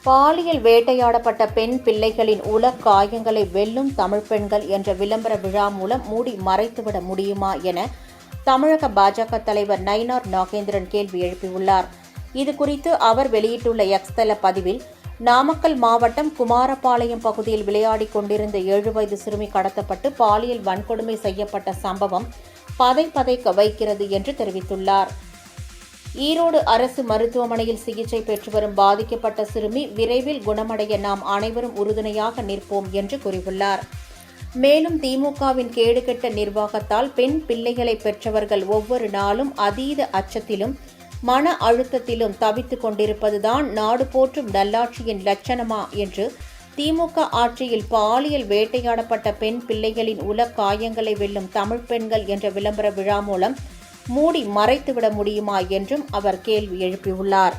பாலியல் வேட்டையாடப்பட்ட பெண் பிள்ளைகளின் உளக் காயங்களை வெல்லும் தமிழ் பெண்கள் என்ற விளம்பர விழா மூலம் மூடி மறைத்துவிட முடியுமா என தமிழக பாஜக தலைவர் நயினார் நாகேந்திரன் கேள்வி எழுப்பியுள்ளார். இதுகுறித்து அவர் வெளியிட்டுள்ள எக்ஸ் தள பதிவில், நாமக்கல் மாவட்டம் குமாரபாளையம் பகுதியில் விளையாடிக் கொண்டிருந்த 7 வயது சிறுமி கடத்தப்பட்டு பாலியல் வன்கொடுமை செய்யப்பட்ட சம்பவம் பதைக்க வைக்கிறது என்று தெரிவித்துள்ளார். ஈரோடு அரசு மருத்துவமனையில் சிகிச்சை பெற்று வரும் பாதிக்கப்பட்ட சிறுமி விரைவில் குணமடைய நாம் அனைவரும் உறுதுணையாக நிற்போம் என்று கூறியுள்ளார். மேலும் திமுகவின் கேடுகெட்ட நிர்வாகத்தால் பெண் பிள்ளைகளை பெற்றவர்கள் ஒவ்வொரு நாளும் அதீத அச்சத்திலும் மன அழுத்தத்திலும் தவித்துக் கொண்டிருப்பதுதான் நாடு போற்றும் நல்லாட்சியின் லட்சணமா என்று திமுக ஆட்சியில் பாலியல் வேட்டையாடப்பட்ட பெண் பிள்ளைகளின் உளக் காயங்களை வெல்லும் தமிழ் பெண்கள் என்ற விளம்பர விழா மூலம் மூடி மறைத்துவிட முடியுமா என்றும் அவர் கேள்வி எழுப்பியுள்ளார்.